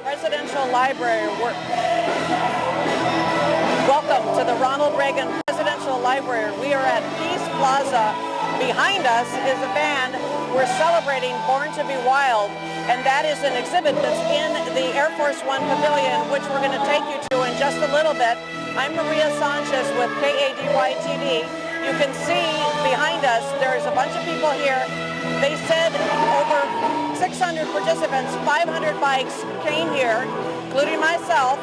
Presidential Library. Welcome to the Ronald Reagan Presidential Library. We are at Peace Plaza. Behind us is a band. We're celebrating Born to Be Wild, and that is an exhibit that's in the Air Force One Pavilion, which we're going to take you to in just a little bit. I'm Maria Sanchez with KADY-TV. You can see behind us there's a bunch of people here. They said over 600 participants, 500 bikes came here, including myself,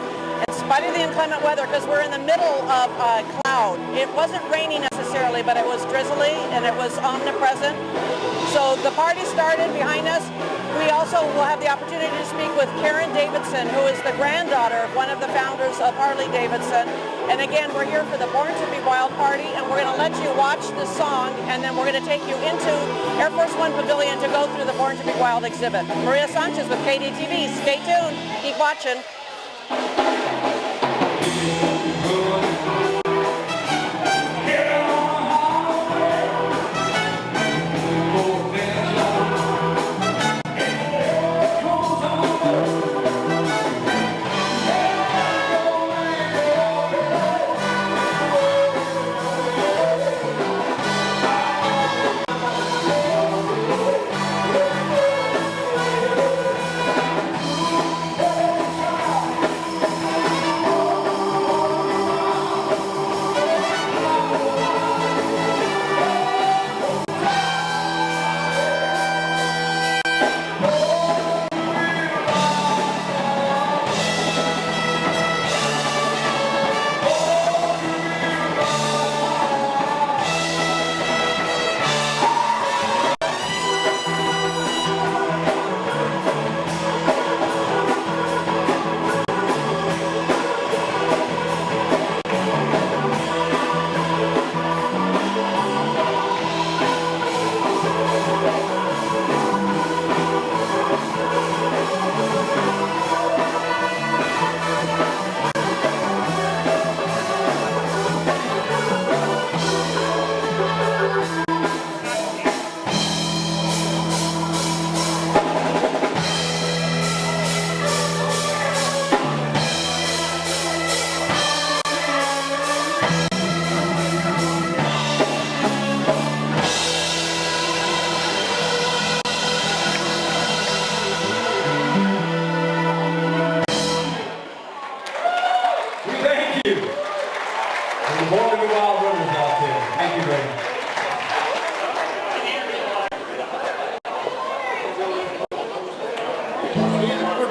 in spite of the inclement weather, because we're in the middle of a cloud. It wasn't raining necessarily, but it was drizzly and it was omnipresent. So the party started behind us. We also will have the opportunity to speak with Davidson, who is the granddaughter of one of the founders of Harley-Davidson. And again, we're here for the Born to Be Wild party, and we're going to let you watch the song, and then we're going to take you into Air Force One Pavilion to go through the Born to Be Wild exhibit. Maria Sanchez with KADY-TV. Stay tuned. Keep watching.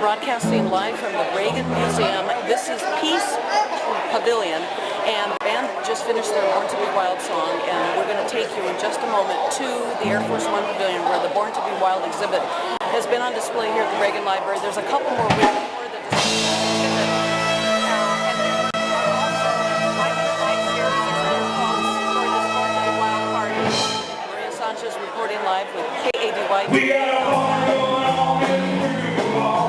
Broadcasting live from the Reagan Museum. This is Peace Pavilion, and the band just finished their Born to Be Wild song, and we're going to take you in just a moment to the Air Force One Pavilion, where the Born to Be Wild exhibit has been on display here at the Reagan Library. There's a couple more weeks before the exhibit. Maria Sanchez reporting live with KADY-TV. We got a party going on in the wall.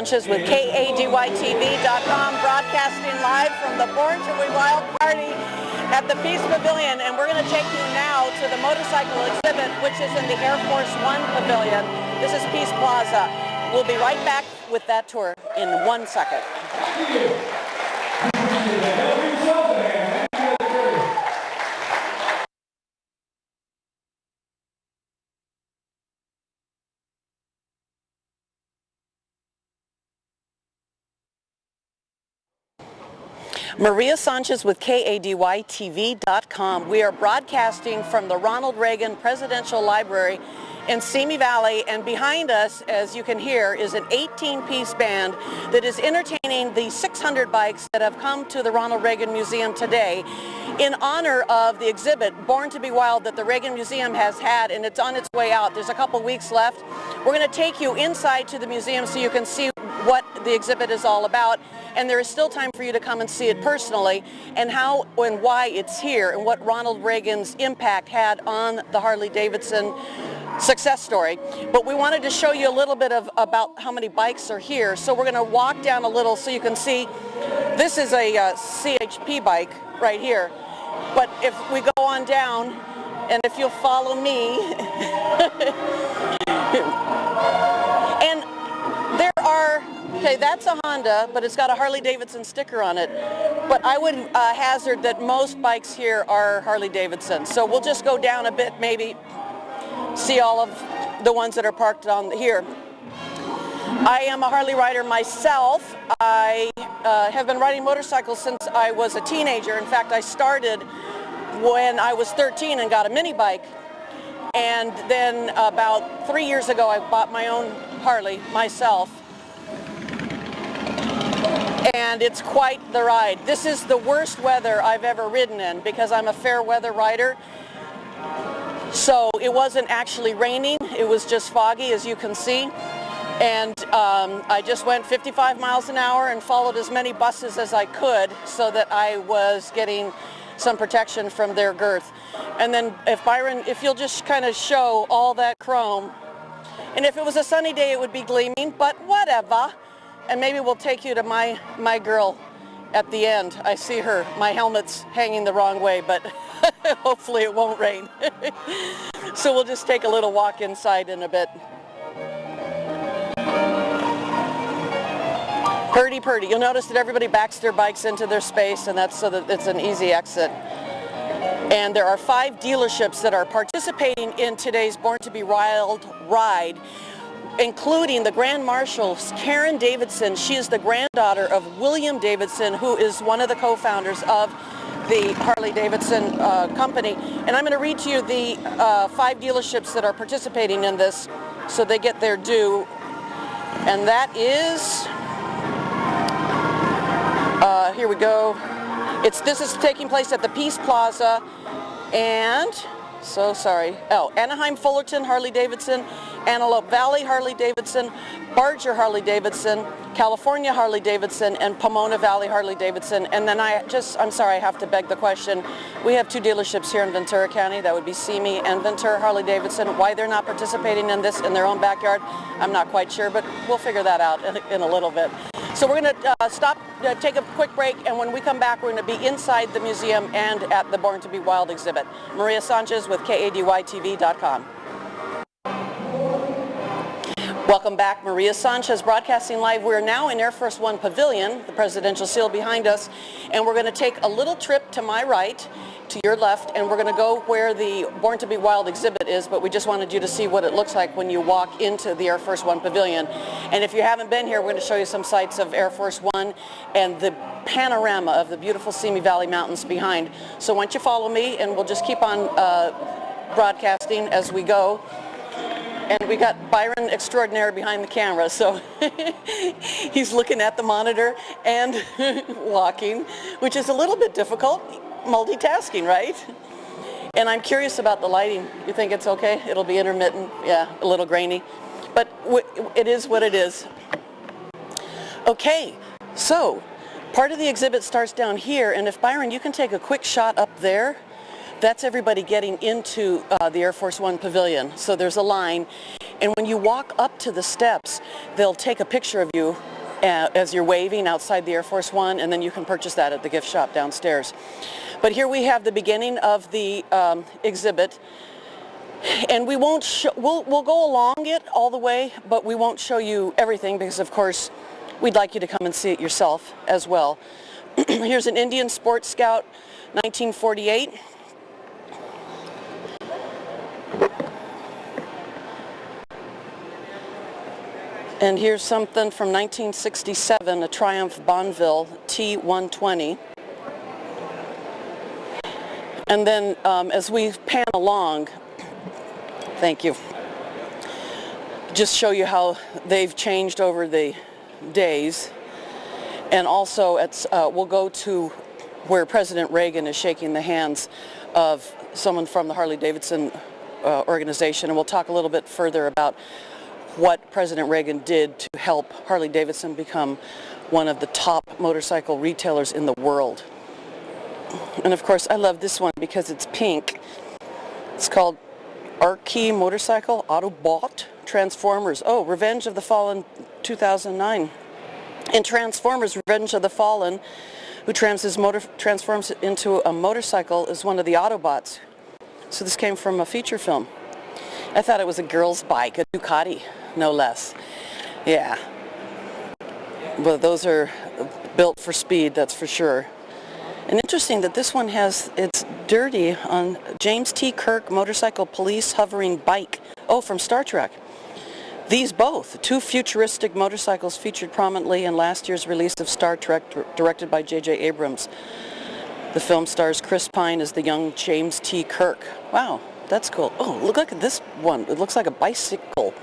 Sanchez with KADYTV.com, broadcasting live from the Born to Be Wild party at the Peace Pavilion, and we're going to take you now to the motorcycle exhibit, which is in the Air Force One Pavilion. This is Peace Plaza. We'll be right back with that tour in 1 second. Maria Sanchez with KADYTV.com. We are broadcasting from the Ronald Reagan Presidential Library in Simi Valley, and behind us, as you can hear, is an 18-piece band that is entertaining the 600 bikes that have come to the Ronald Reagan Museum today in honor of the exhibit Born to Be Wild that the Reagan Museum has had, and it's on its way out. There's a couple weeks left. We're going to take you inside to the museum so you can see what the exhibit is all about, and there is still time for you to come and see it personally, and how and why it's here, and what Ronald Reagan's impact had on the Harley-Davidson success story. But we wanted to show you a little bit about how many bikes are here, so we're going to walk down a little so you can see. This is a CHP bike right here, but if we go on down, and if you'll follow me, and there are, okay, that's a Honda, but it's got a Harley-Davidson sticker on it. But I would hazard that most bikes here are Harley-Davidson. So we'll just go down a bit, maybe see all of the ones that are parked on here. I am a Harley rider myself. I have been riding motorcycles since I was a teenager. In fact, I started when I was 13 and got a mini bike. And then about 3 years ago, I bought my own Harley myself. And it's quite the ride. This is the worst weather I've ever ridden in because I'm a fair weather rider. So it wasn't actually raining, it was just foggy, as you can see. And I just went 55 miles an hour and followed as many buses as I could so that I was getting some protection from their girth. And then if Byron, if you'll just kind of show all that chrome, and if it was a sunny day it would be gleaming, but whatever. And maybe we'll take you to my girl at the end. I see her, my helmet's hanging the wrong way, but hopefully it won't rain. So we'll just take a little walk inside in a bit. Purdy. You'll notice that everybody backs their bikes into their space, and that's so that it's an easy exit. And there are 5 dealerships that are participating in today's Born to Be Wild ride, including the Grand Marshal, Karen Davidson. She is the granddaughter of William Davidson, who is one of the co-founders of the Harley-Davidson company. And I'm going to read to you the 5 dealerships that are participating in this so they get their due. And that is, here we go. This is taking place at the Peace Plaza, and Anaheim Fullerton Harley-Davidson, Antelope Valley Harley-Davidson, Barger Harley-Davidson, California Harley-Davidson, and Pomona Valley Harley-Davidson. And then I'm sorry, I have to beg the question. We have 2 dealerships here in Ventura County. That would be Simi and Ventura Harley-Davidson. Why they're not participating in this in their own backyard, I'm not quite sure, but we'll figure that out in a little bit. So we're going to stop, take a quick break, and when we come back, we're going to be inside the museum and at the Born to Be Wild exhibit. Maria Sanchez with KADYTV.com. Welcome back. Maria Sanchez broadcasting live. We're now in Air Force One Pavilion, the presidential seal behind us, and we're going to take a little trip to my right, to your left, and we're going to go where the Born to Be Wild exhibit is, but we just wanted you to see what it looks like when you walk into the Air Force One Pavilion. And if you haven't been here, we're going to show you some sights of Air Force One and the panorama of the beautiful Simi Valley Mountains behind. So why don't you follow me, and we'll just keep on broadcasting as we go. And we got Byron Extraordinaire behind the camera, so he's looking at the monitor and walking, which is a little bit difficult, multitasking, right? And I'm curious about the lighting. You think it's okay? It'll be intermittent, yeah, a little grainy, but it is what it is. Okay, so part of the exhibit starts down here, and if Byron, you can take a quick shot up there. That's everybody getting into the Air Force One Pavilion. So there's a line, and when you walk up to the steps, they'll take a picture of you as you're waving outside the Air Force One, and then you can purchase that at the gift shop downstairs. But here we have the beginning of the exhibit, and we won't we'll go along it all the way, but we won't show you everything because, of course, we'd like you to come and see it yourself as well. Here's an Indian Sports Scout, 1948. And here's something from 1967, a Triumph Bonneville T120. And then as we pan along, thank you, just show you how they've changed over the days. And also we'll go to where President Reagan is shaking the hands of someone from the Harley-Davidson organization, and we'll talk a little bit further about what President Reagan did to help Harley-Davidson become one of the top motorcycle retailers in the world. And of course, I love this one because it's pink. It's called Archie Motorcycle Autobot Transformers. Oh, Revenge of the Fallen 2009. In Transformers Revenge of the Fallen, who transforms into a motorcycle is one of the Autobots. So this came from a feature film. I thought it was a girl's bike, a Ducati, no less. Yeah. Well, those are built for speed, that's for sure. And interesting that this one it's dirty on James T. Kirk Motorcycle Police Hovering Bike. Oh, from Star Trek. These both, two futuristic motorcycles featured prominently in last year's release of Star Trek, directed by J.J. Abrams. The film stars Chris Pine as the young James T. Kirk. Wow. That's cool. Oh, look at this one. It looks like a bicycle.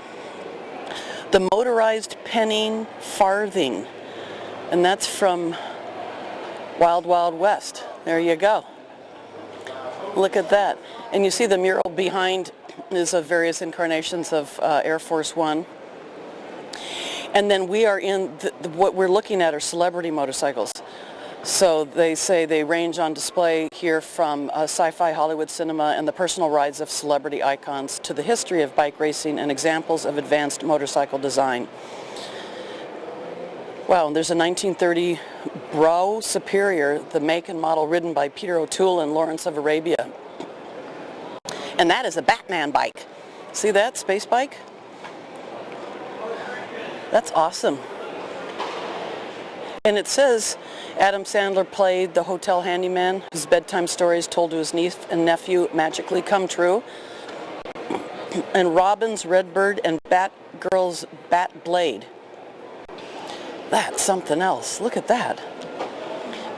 The motorized penning farthing. And that's from Wild Wild West. There you go. Look at that. And you see the mural behind is of various incarnations of Air Force One. And then we are in, what we're looking at are celebrity motorcycles. So they say they range on display here from sci-fi Hollywood cinema and the personal rides of celebrity icons to the history of bike racing and examples of advanced motorcycle design. Wow, and there's a 1930 Brau Superior, the make and model ridden by Peter O'Toole and Lawrence of Arabia. And that is a Batman bike. See that, space bike? That's awesome. And it says Adam Sandler played the hotel handyman whose bedtime stories told to his niece and nephew magically come true. And Robin's Redbird and Batgirl's Bat Blade. That's something else. Look at that.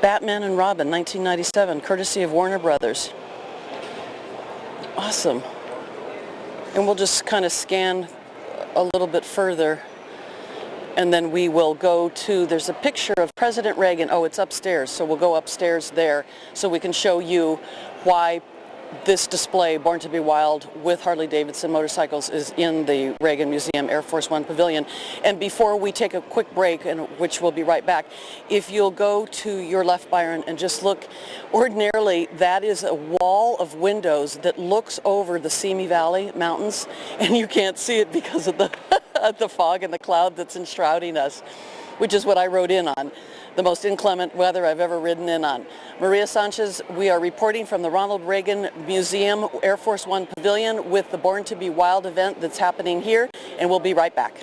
Batman and Robin, 1997, courtesy of Warner Brothers. Awesome. And we'll just kind of scan a little bit further. And then we will go to, there's a picture of President Reagan. Oh, it's upstairs, so we'll go upstairs there so we can show you why this display, Born to be Wild, with Harley-Davidson motorcycles is in the Reagan Museum Air Force One Pavilion. And before we take a quick break, and which we'll be right back, if you'll go to your left, Byron, and just look, ordinarily that is a wall of windows that looks over the Simi Valley mountains, and you can't see it because of the the fog and the cloud that's enshrouding us, which is what I rode in on. The most inclement weather I've ever ridden in on. Maria Sanchez, we are reporting from the Ronald Reagan Museum Air Force One Pavilion with the Born to be Wild event that's happening here, and we'll be right back.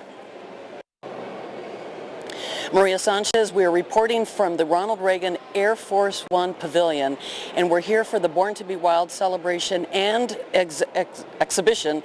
Maria Sanchez, we are reporting from the Ronald Reagan Air Force One Pavilion, and we're here for the Born to be Wild celebration and exhibition,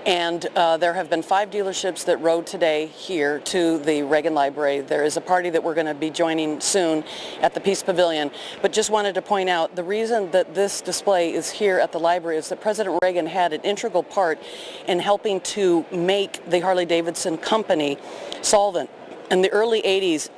and there have been 5 dealerships that rode today here to the Reagan Library. There is a party that we're going to be joining soon at the Peace Pavilion, but just wanted to point out the reason that this display is here at the library is that President Reagan had an integral part in helping to make the Harley-Davidson company solvent. In the early 80s,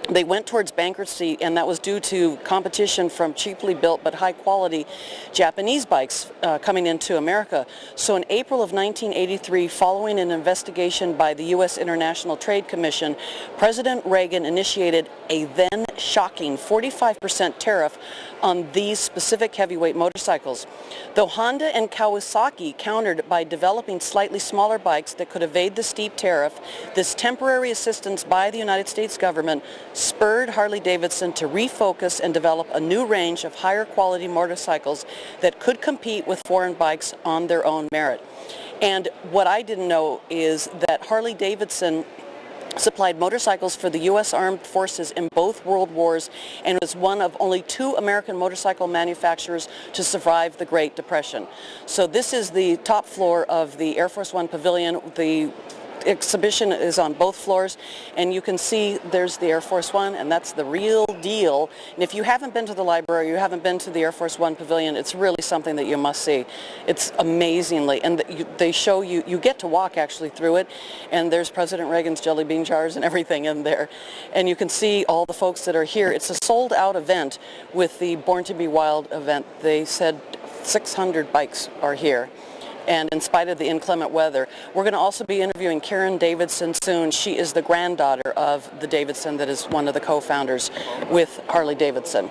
they went towards bankruptcy, and that was due to competition from cheaply built but high-quality Japanese bikes coming into America. So in April of 1983, following an investigation by the U.S. International Trade Commission, President Reagan initiated a then shocking 45% tariff on these specific heavyweight motorcycles. Though Honda and Kawasaki countered by developing slightly smaller bikes that could evade the steep tariff, this temporary assistance by the United States government spurred Harley-Davidson to refocus and develop a new range of higher quality motorcycles that could compete with foreign bikes on their own merit. And what I didn't know is that Harley-Davidson supplied motorcycles for the U.S. Armed Forces in both World Wars and was one of only 2 American motorcycle manufacturers to survive the Great Depression. So this is the top floor of the Air Force One Pavilion. The exhibition is on both floors, and you can see there's the Air Force One, and that's the real deal. And if you haven't been to the library, you haven't been to the Air Force One Pavilion, it's really something that you must see. It's amazingly, and they show you, you get to walk actually through it, and there's President Reagan's jelly bean jars and everything in there. And you can see all the folks that are here. It's a sold out event with the Born to be Wild event. They said 600 bikes are here. And in spite of the inclement weather. We're going to also be interviewing Harley-Davidson soon. She is the granddaughter of the Davidson that is one of the co-founders with Harley-Davidson.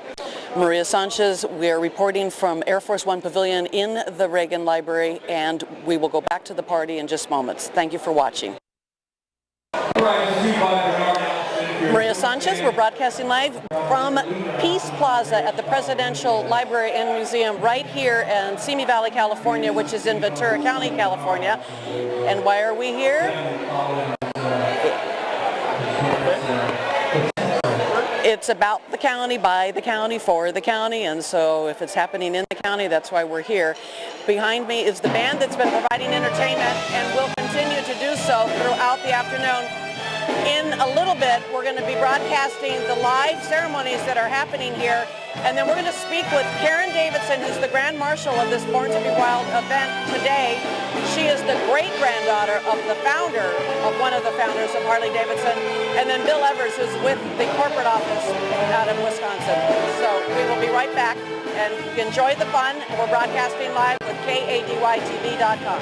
Maria Sanchez, we are reporting from Air Force One Pavilion in the Reagan Library, and we will go back to the party in just moments. Thank you for watching. Maria Sanchez, we're broadcasting live from Peace Plaza at the Presidential Library and Museum right here in Simi Valley, California, which is in Ventura County, California. And why are we here? It's about the county, by the county, for the county, and so if it's happening in the county, that's why we're here. Behind me is the band that's been providing entertainment and will continue to do so throughout the afternoon. In a little bit, we're going to be broadcasting the live ceremonies that are happening here, and then we're going to speak with Harley-Davidson, who's the Grand Marshal of this Born to be Wild event today. She is the great-granddaughter of the founder, of one of the founders of Harley-Davidson, and then Bill Evers, who's with the corporate office out of Wisconsin. So we will be right back, and enjoy the fun. We're broadcasting live with KADYTV.com.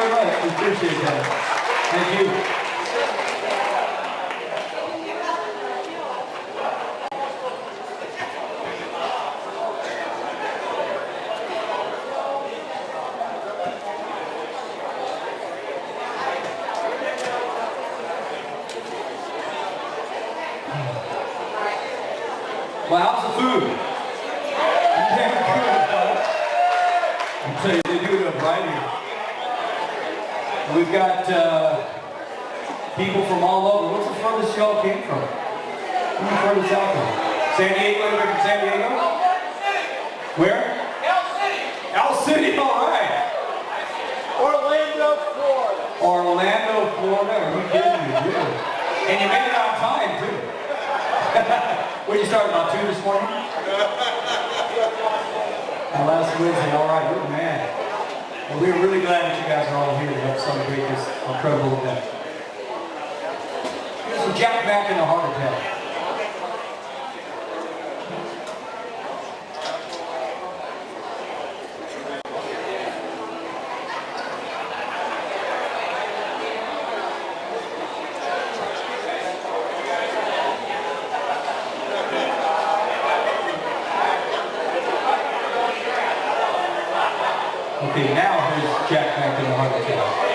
very much. We appreciate that. Thank you. Well, how's the food? Damn good. I'll tell you, they do it up right here. We've got people from all over. What's the furthest y'all came from? Who's the furthest out from? San Diego? Anybody from San Diego? Where? El City. El City, all right. Orlando, Florida. Orlando, Florida. Are you kidding me? Really? And you made it on time, too. What did you start about 2 this morning? Last Wednesday, all right, good man. Well, we're really glad that you guys are all here to help celebrate this incredible event. Here's some Jack Mack and a heart attack. Okay, now here's Jack Mack and the heart attack.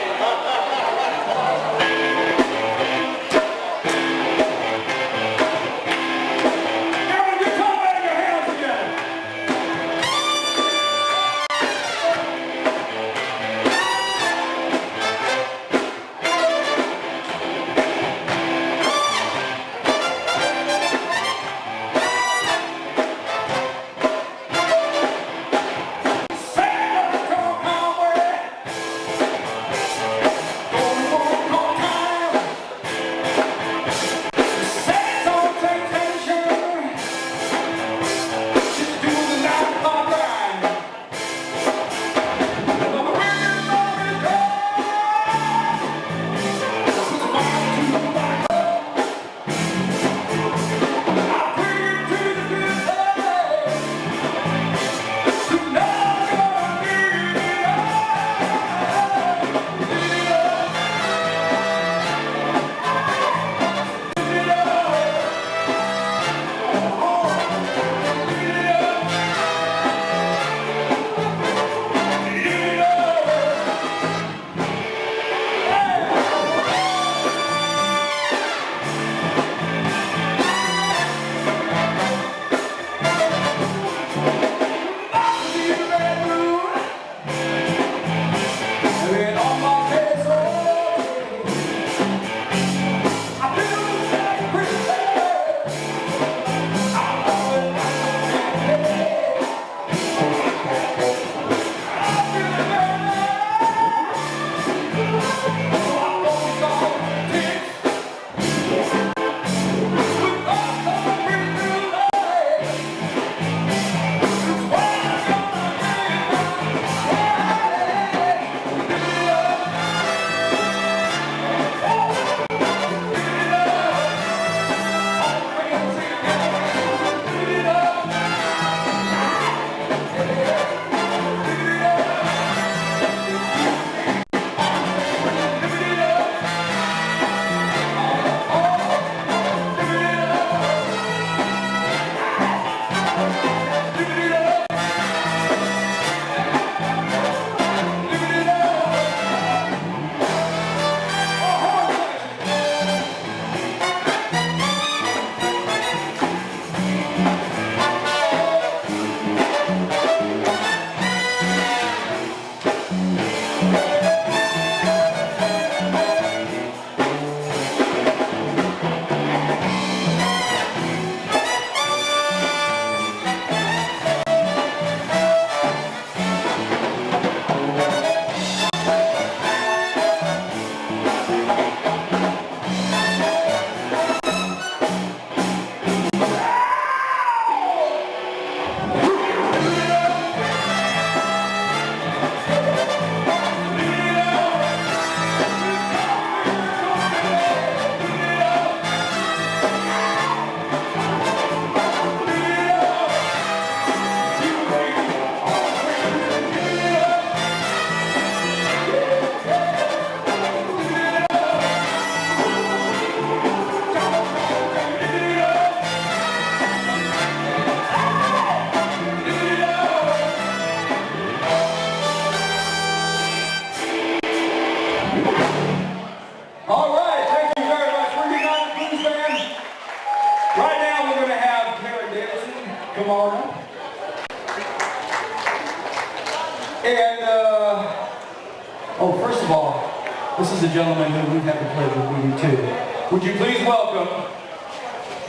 This is a gentleman who we've had the pleasure of meeting too. Would you please welcome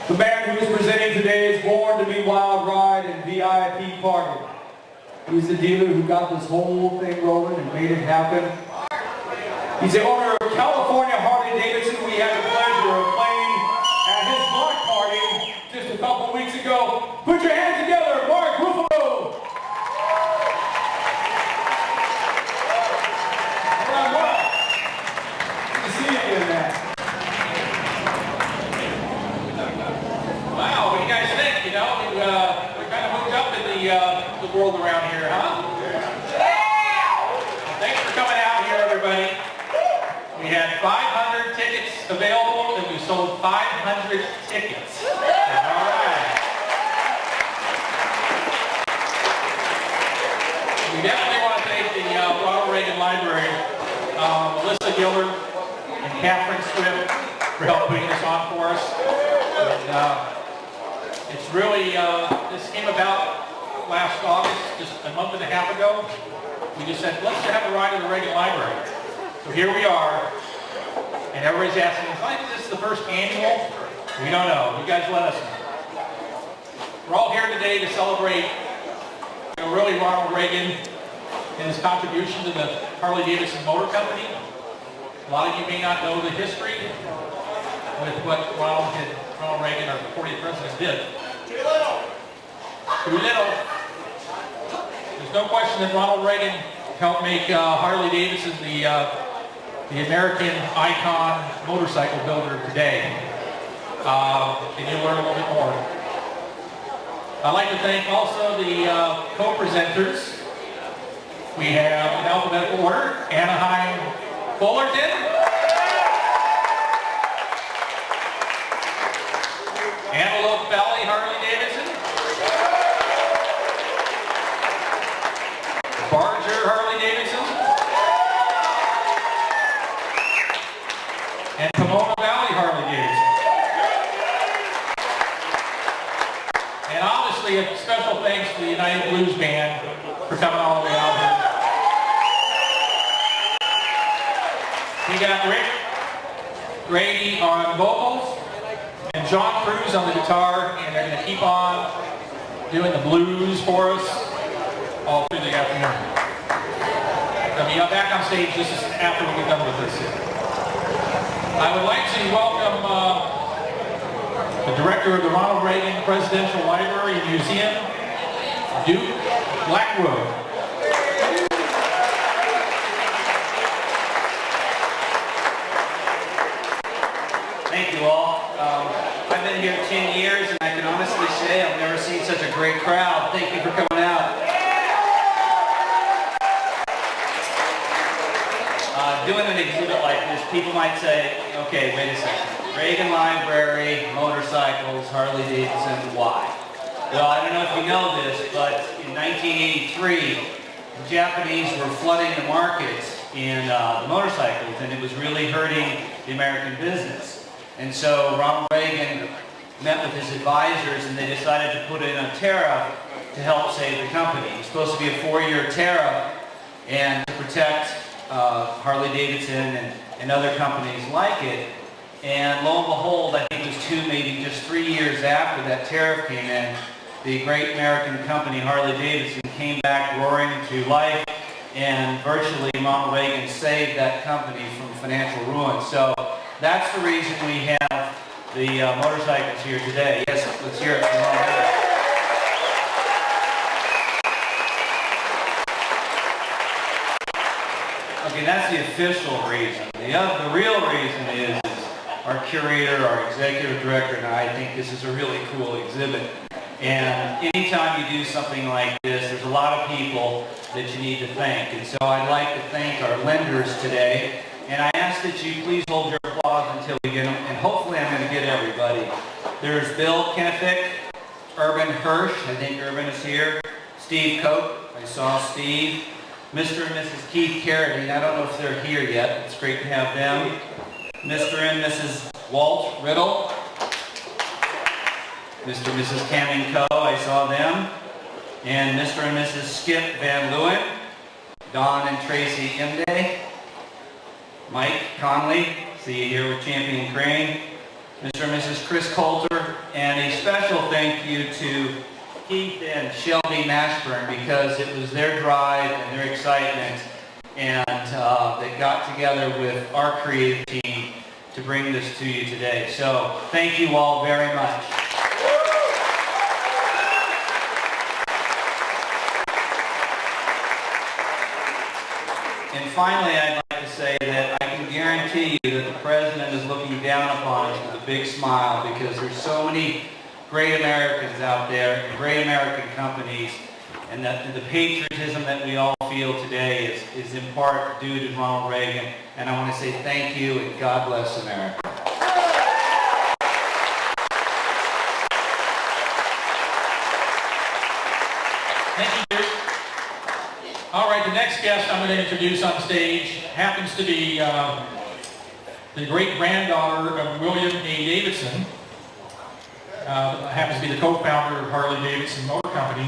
the man who is presenting today's Born to Be Wild Ride and VIP party. He's the dealer who got this whole thing rolling and made it happen. He's the owner of California Harley-Davidson. We had the pleasure of playing at his block party just a couple weeks ago. Put your hands together, Mark Ruffalo. Wow, what do you guys think? You know, we're kind of moved up in the world around here, huh? Yeah! Thanks for coming out here, everybody. We had 500 tickets available, and we sold 500 tickets. All right. We definitely want to thank the Ronald Reagan Library, Melissa Giller and Catherine Swift for helping putting this on for us. And, it's really, this came about last August, just a month and a half ago. We just said, let's have a ride to the Reagan Library. So here we are, and everybody's asking, is this the first annual? We don't know. You guys let us know. We're all here today to celebrate, really Ronald Reagan and his contribution to the Harley-Davidson Motor Company. A lot of you may not know the history with what Ronald Reagan, our 40th president, did. Too little. There's no question that Ronald Reagan helped make Harley-Davidson the American icon motorcycle builder today. And you'll learn a little bit more. I'd like to thank also the co-presenters. We have, in alphabetical order, Anaheim Fullerton, Antelope Valley Harley-Davidson, Barger Harley-Davidson, and Pomona Valley Harley-Davidson. And obviously a special thanks to the United Blues Band for coming all the way out here. We got Rick Grady on vocals and John Cruz on the guitar, and they're going to keep on doing the blues for us all through the afternoon. They'll be back on stage just after we get done with this. I would like to welcome the director of the Ronald Reagan Presidential Library and Museum, Duke Blackwood. Thank you all. I've been here 10 years, and I can honestly say I've never seen such a great crowd. Thank you for coming out. Doing an exhibit like this, people might say, okay, wait a second. Reagan Library, motorcycles, Harley-Davidson, why? Well, I don't know if you know this, but in 1983, the Japanese were flooding the markets in the motorcycles, and it was really hurting the American business. And so Ronald Reagan met with his advisors, and they decided to put in a tariff to help save the company. It was supposed to be a 4-year tariff and to protect Harley-Davidson and other companies like it. And lo and behold, I think it was maybe just 3 years after that tariff came in, the great American company Harley-Davidson came back roaring to life, and virtually Ronald Reagan saved that company from financial ruin. So that's the reason we have the motorcycles here today. Yes, let's hear it from Ronald Reagan. Okay, that's the official reason. The real reason is our curator, our executive director, and I think this is a really cool exhibit. And anytime you do something like this, there's a lot of people that you need to thank. And so I'd like to thank our lenders today. And I ask that you please hold your applause until we get them. And hopefully I'm going to get everybody. There's Bill Kennefick, Urban Hirsch, I think Urban is here. Steve Cope, I saw Steve. Mr. and Mrs. Keith Carradine, I don't know if they're here yet. It's great to have them. Mr. and Mrs. Walt Riddle. Mr. and Mrs. Camming Co., I saw them. And Mr. and Mrs. Skip Van Leeuwen. Don and Tracy Imday. Mike Conley, see you here with Champion Crane, Mr. and Mrs. Chris Coulter, and a special thank you to Keith and Shelby Mashburn, because it was their drive and their excitement, and they got together with our creative team to bring this to you today. So thank you all very much. And finally, I'd like to say that I can guarantee you that the President is looking down upon us with a big smile, because there's so many great Americans out there and great American companies, and that the patriotism that we all feel today is in part due to Ronald Reagan. And I want to say thank you and God bless America. Thank you, Duke. All right, the next guest I'm going to introduce on stage happens to be the great-granddaughter of William A. Davidson. Happens to be the co-founder of Harley-Davidson Motor Company.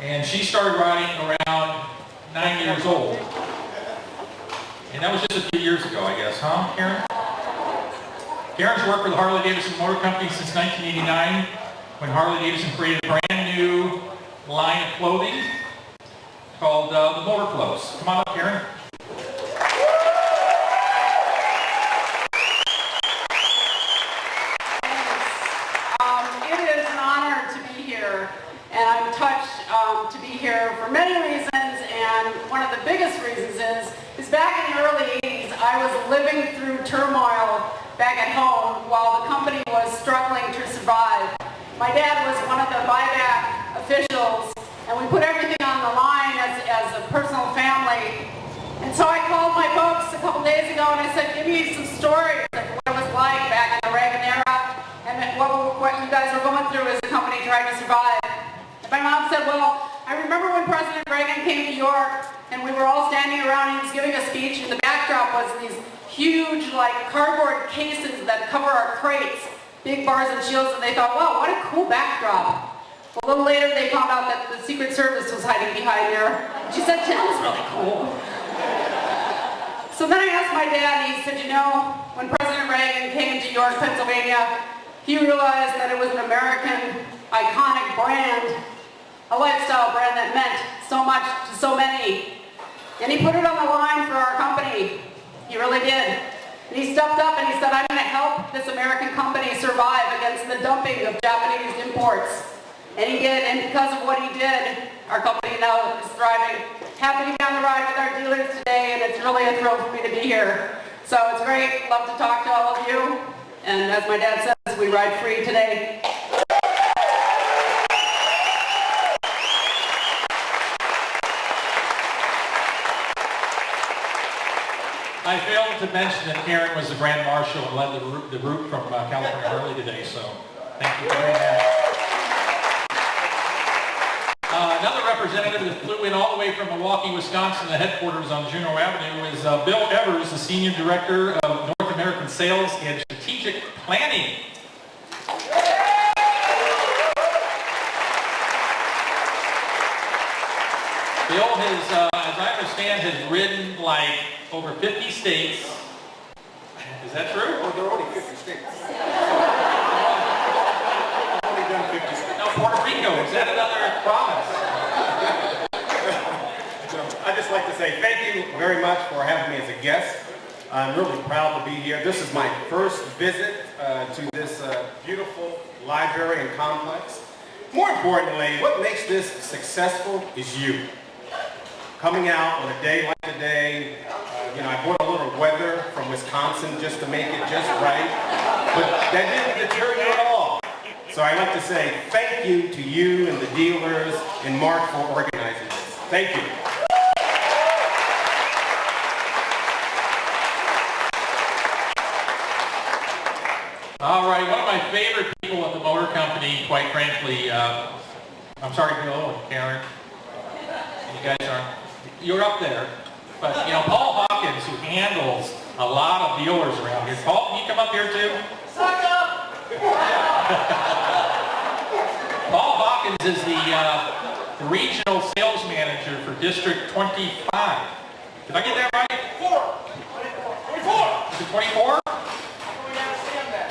And she started riding around 9 years old. And that was just a few years ago, I guess, huh, Karen? Karen's worked for the Harley-Davidson Motor Company since 1989, when Harley-Davidson created a brand new line of clothing called the Motor Clothes. Come on up, Karen. It is an honor to be here, and I'm touched to be here for many reasons, and one of the biggest reasons is back in the early 80s, I was living through turmoil back at home while the company was struggling to survive. My dad was one of the buyback officials, and we put everything on the line as a personal family. And so I called my folks a couple days ago and I said, give me some stories of what it was like back in the Reagan era and what you guys were going through as a company trying to survive. And my mom said, well, I remember when President Reagan came to York and we were all standing around and he was giving a speech, and the backdrop was these huge like cardboard cases that cover our crates, big bars and shields, and they thought, wow, what a cool backdrop. A little later, they found out that the Secret Service was hiding behind there. She said, that was really cool. So then I asked my dad, and he said, you know, when President Reagan came to York, Pennsylvania, he realized that it was an American, iconic brand, a lifestyle brand that meant so much to so many. And he put it on the line for our company. He really did. And he stepped up and he said, I'm going to help this American company survive against the dumping of Japanese imports. And he did, and because of what he did, our company now is thriving. Happy to be on the ride with our dealers today, and it's really a thrill for me to be here. So it's great, love to talk to all of you. And as my dad says, we ride free today. I failed to mention that Karen was the Grand Marshal and led the group from California Harley today, so thank you very much. Another representative that flew in all the way from Milwaukee, Wisconsin, the headquarters on Juneau Avenue, is Bill Evers, the Senior Director of North American Sales and Strategic Planning. Bill has, as I understand, has ridden like over 50 states. Is that true? Oh, there are only 50 states. I've only done 50 states. No, Puerto Rico. Is that another province? I'd just like to say thank you very much for having me as a guest. I'm really proud to be here. This is my first visit to this beautiful library and complex. More importantly, what makes this successful is you. Coming out on a day like today, I brought a little weather from Wisconsin just to make it just right, but that didn't deter you at all. So I'd like to say thank you to you and the dealers and Mark for organizing this. Thank you. All right, one of my favorite people at the motor company, quite frankly, I'm sorry, Bill and Karen, you guys aren't, you're up there, but Paul Hawkins, who handles a lot of dealers around here. Paul, can you come up here too? Suck up! Paul Hawkins is the regional sales manager for District 25. Did I get that right? 4. 24?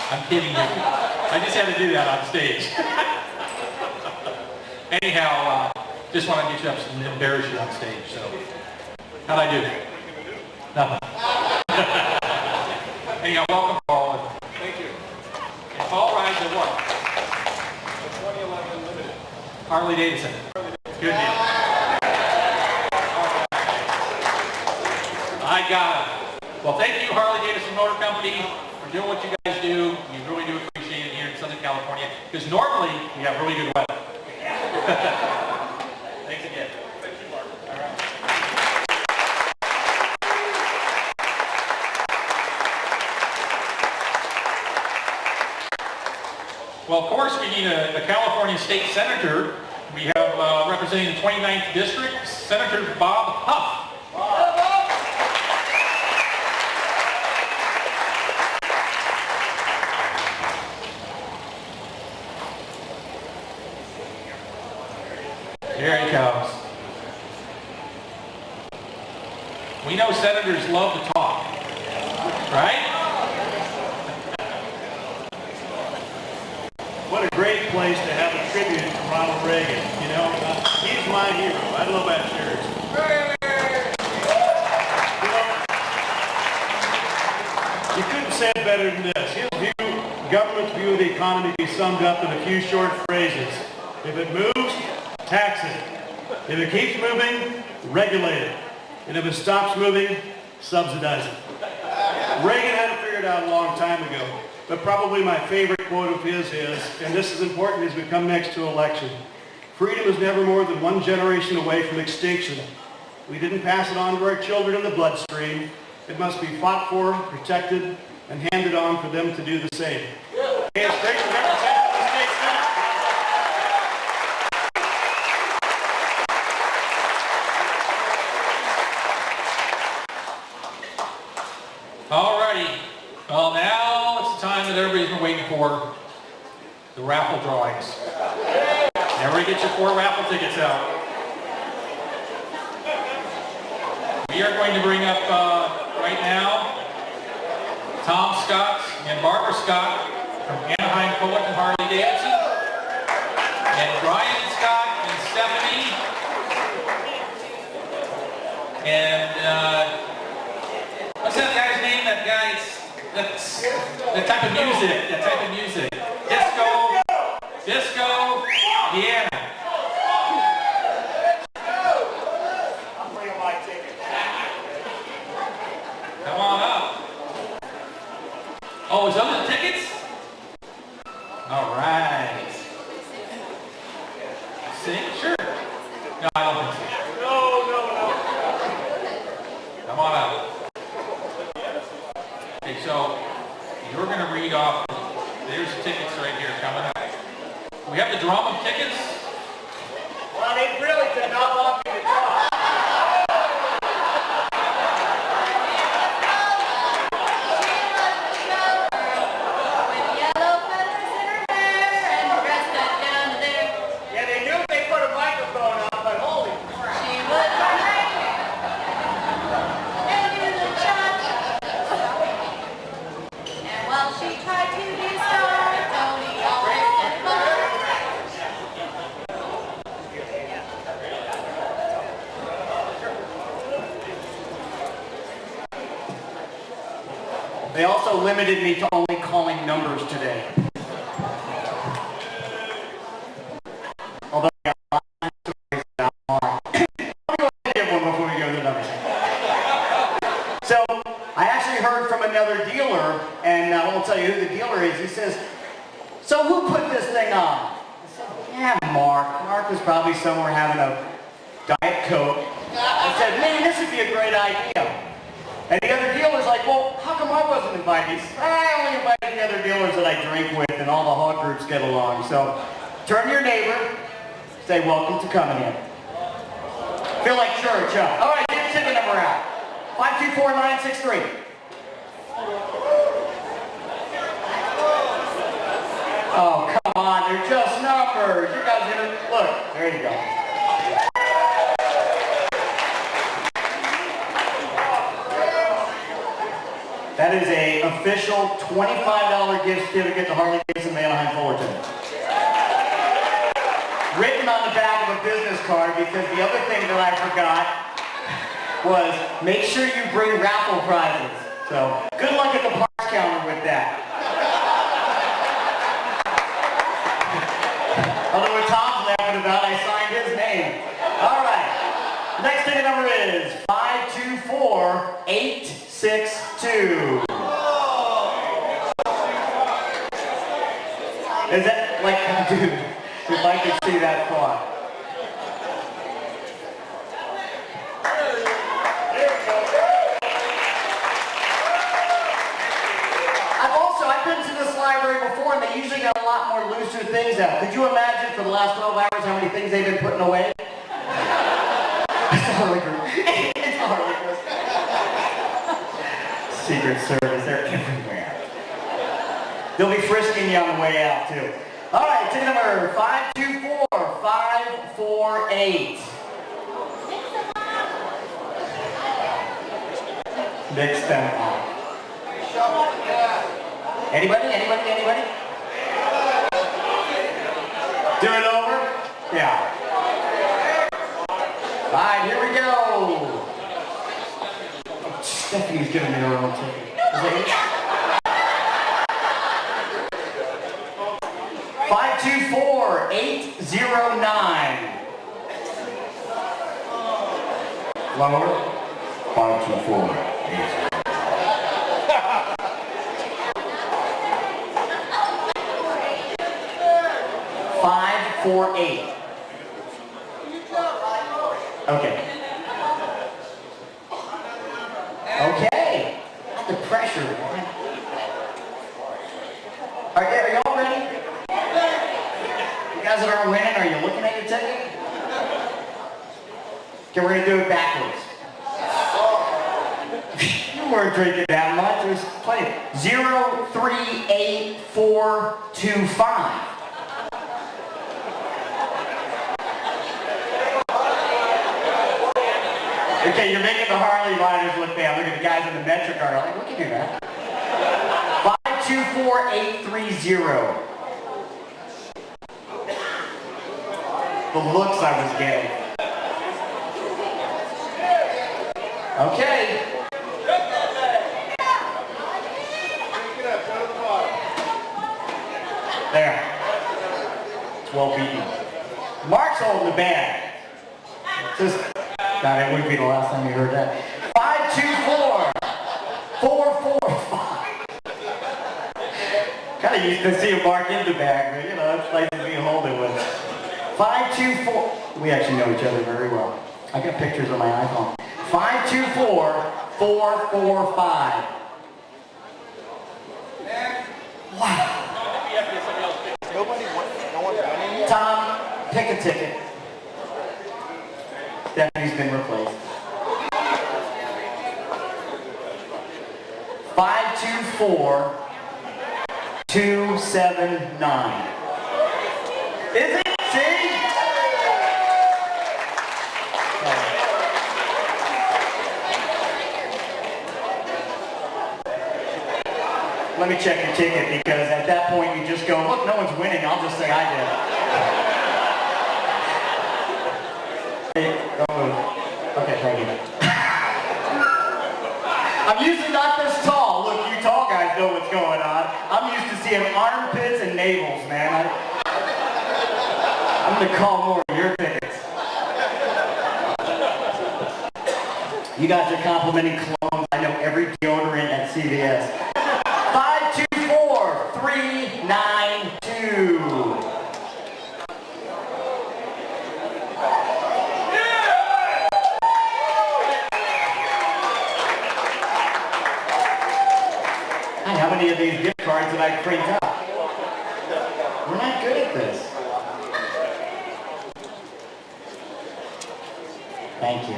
I'm kidding you. I just had to do that on stage. Anyhow, just want to get you up and embarrass you on stage. So, how'd I do? Nothing. Anyhow, welcome, Paul. Thank you. And Paul rides at what? The 2011 Limited. Harley-Davidson. Good deal. I got it. Well, thank you, Harley-Davidson Motor Company, for doing what you guys do. We really do appreciate it here in Southern California, because normally we have really good weather. Thanks again. Thank you, Mark. All right. Well, of course, we need a California state senator. We have representing the 29th district, Senator Bob Huff. Here he comes. We know senators love to talk, right? What a great place to have a tribute to Ronald Reagan. You know, he's my hero. I love that shirt. You couldn't say it better than this. His government's view of the economy can be summed up in a few short phrases. If it moves, tax it. If it keeps moving, regulate it. And if it stops moving, subsidize it. Reagan had it figured out a long time ago. But probably my favorite quote of his is, and this is important as we come next to election, freedom is never more than one generation away from extinction. We didn't pass it on to our children in the bloodstream. It must be fought for, protected, and handed on for them to do the same. Hey, it's great to represent the state Senate. Alrighty. Well, now it's the time that everybody's been waiting for, the raffle drawings. Everybody get your 4 raffle tickets out. We are going to bring up right now Tom Scott and Barbara Scott from Anaheim Fullerton Harley-Davidson, and Brian Scott and Stephanie, and what's that guy's name? That guy's that's that type of music. Disco, Deanna. I'm bringing my ticket. Come on up. Oh, is those the tickets? All right. See? Sure. No, I don't think so. No. Come on up. Okay, so you're going to read off. There's the tickets right here coming up. We have the drama tickets. Well, they really could not want me to talk. Yeah, they knew they put a microphone on, but holy crap. She tried to be sorry, Tony always said They also limited me to only calling numbers today. Although I got a lot of stories about tomorrow. Let me go ahead and give one before we go to the numbers. So, I actually heard from another dealer, and I won't tell you who the dealer is. He says, so who put this thing on? I said, yeah, Mark. Mark was probably somewhere having a Diet Coke. I said, man, this would be a great idea. And the other dealer's like, well, how come I wasn't invited? He says, I only invited the other dealers that I drink with and all the hog groups get along. So turn to your neighbor, say, welcome to coming in. Feel like church, huh? All right, get your ticket number out. 524963. Oh, come on, they're just numbers. You guys are gonna, look, there you go. That is a official $25 gift certificate to Harley-Davidson Anaheim Fullerton. Written on the back of a business card, because the other thing that I forgot was make sure you bring raffle prizes. So good luck at the parts counter with that. Although what Tom's laughing about, I signed his name. All right. Next ticket number is 524862. Is that like, dude, if I could see that thought. I've been to this library before, and they usually got a lot more looser things out. Could you imagine for the last 12 hours how many things they've been putting away? It's a Harley group. It's a Harley group. Secret Service, they're everywhere. They'll be frisking you on the way out, too. All right, ticket number 524548. Mix them up. Anybody? Do it over? Yeah. All right, here we go. Oh, Stephanie's giving me her own ticket. Is that it? 524809. Lower. 524809. 548. Okay. Okay. Not the pressure, man. Are y'all ready? You guys that are winning, are you looking at your ticket? Okay, we're gonna do it backwards. You weren't drinking that much. There's plenty. 038425. Okay, you're making the Harley riders look bad. Look at the guys in the Metro car. Like, we can do that. 524830. The looks I was getting. Okay. There. 12 beaten. Mark's holding the bag. Just. God, it wouldn't be the last time you heard that. 524445. Kind of used to see a Mark in the bag, but you know, it's nice to be holding with. 524. We actually know each other very well. I got pictures on my iPhone. 524445. Wow. Tom, pick a ticket. Stephanie's been replaced. 524279. Is it? See? Let me check your ticket, because at that point you just go, look, no one's winning, I'll just say I did. Okay, thank you. I'm usually not this tall. Look, you tall guys know what's going on. I'm used to seeing armpits and navels, man. I'm going to call more of your tickets. You guys are complimenting clones. I know every deodorant at CVS. 524392. How many of these gift cards did I print out? We're not good at this. Thank you.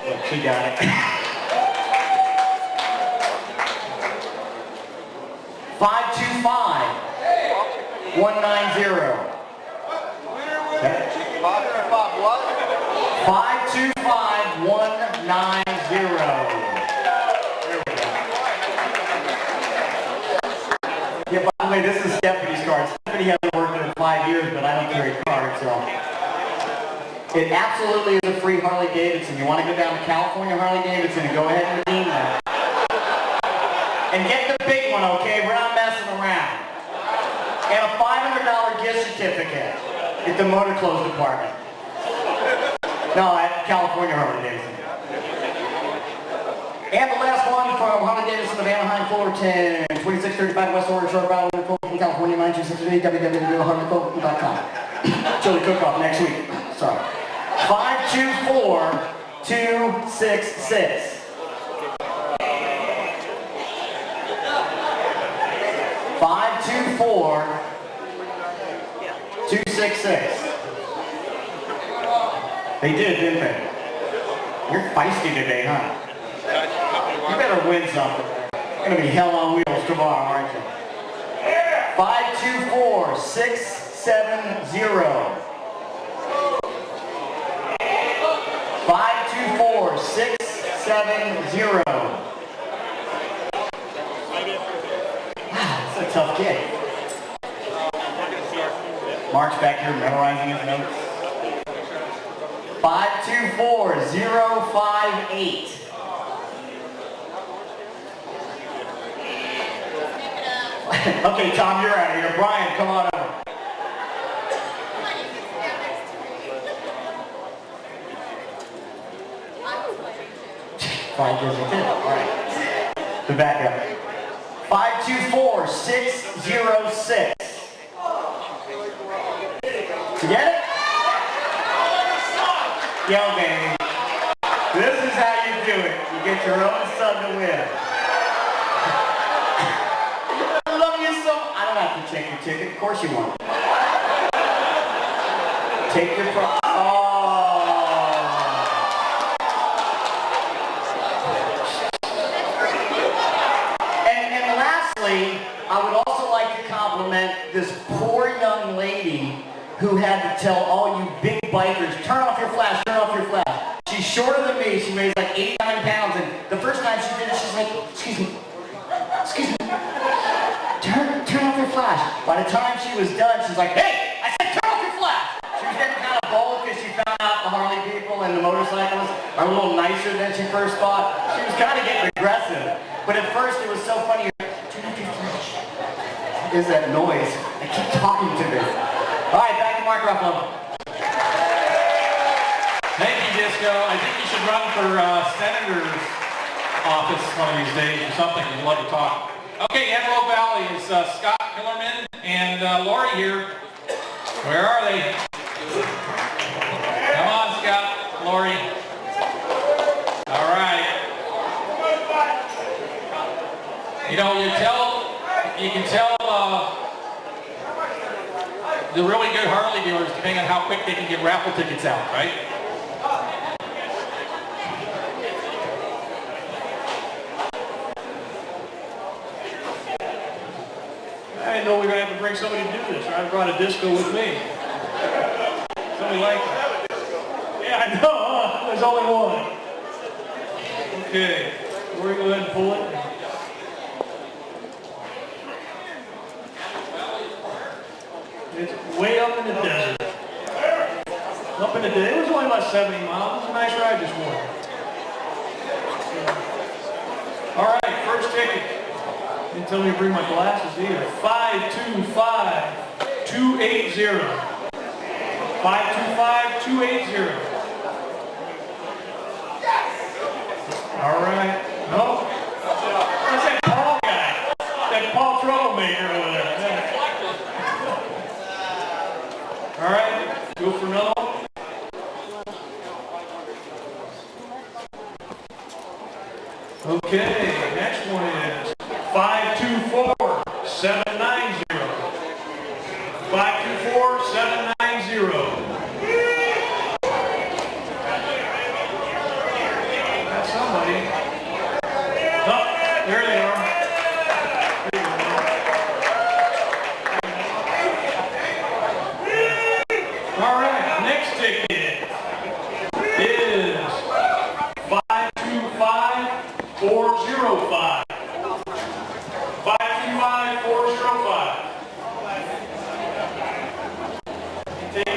Look, she got it. 525190. 525190. military card, so. It absolutely is a free Harley-Davidson. You want to go down to California Harley-Davidson and go ahead and redeem that. And get the big one, okay? We're not messing around. And a $500 gift certificate at the motor clothes department. No, at California Harley-Davidson. And the last one from Harley-Davidson of Anaheim, Fullerton, 2635 West Orange Road, Fullerton, California, 92638, www.harleyfullerton.com. Chili cook-off next week. Sorry. 524-266. 524-266. They did, didn't they? You're feisty today, huh? You better win something. It's going to be hell on wheels tomorrow, aren't you? 524-670. 524-670. Wow, that's a tough gig. Mark's back here memorizing his notes. 524-058. Okay, Tom, you're out of here. Brian, come on over. All right. The backup. 524-606. You get it? Yo, baby. This is how you do it. You get your own son to win. I love you so. I don't have to check your ticket. Of course you won't. Take your pro. Oh. And lastly, I would also like to compliment this poor young lady who had to tell all you big bikers, turn off your flash, turn off your flash. She's shorter than me. She weighs like 89 pounds, and the first time she did it, she's like, excuse me, turn off your flash. By the time she was done, she's like, hey, I said turn off your flash. She was getting kind of bold because she found out the Harley people and the motorcyclists are a little nicer than she first thought. She was kind of getting aggressive, but at first it was so funny. Turn off your flash. What is that noise? They keep talking to me. All right, back to Mark Ruffalo. Thank you, Disco. I think you should run for senator's office one of these days or something. You'd love to talk. Okay, Antelope Valley is Scott Hillerman and Lori here. Where are they? Come on, Scott, Lori. All right. You know, you can tell the really good Harley dealers depending on how quick they can get raffle tickets out, right? I didn't know we were going to have to bring somebody to do this. I brought a disco with me. Somebody like that. Yeah, I know. There's only one. Okay. We're going to go ahead and pull it. It's way up in the desert. Up in the desert. It was only about 70 miles. It was a nice ride this morning. All right, first ticket. Didn't tell me to bring my glasses either. 525-280. 525-280. All right. No. That's that Paul guy. That Paul troublemaker over there. All right. Go for another one. Okay. Next one is 524-790. 524-790. That's somebody. Oh, there they are. There you go. All right, next ticket is 525-405. 525-405. Take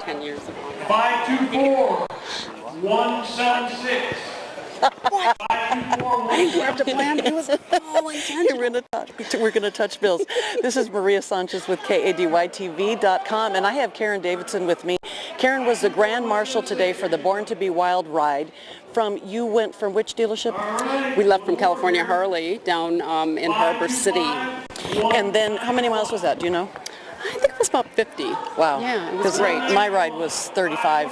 10 years ago. 524-176. What? I didn't have to plan. It was all intentional. We're going to touch bills. This is Maria Sanchez with KADYTV.com, and I have Karen Davidson with me. Karen was the Grand Marshal today for the Born to Be Wild ride. You went from which dealership? We left from California Harley down in Harbor City. And then how many miles was that? Do you know? I think it was about 50. Wow. Yeah, it was great. My ride was 35.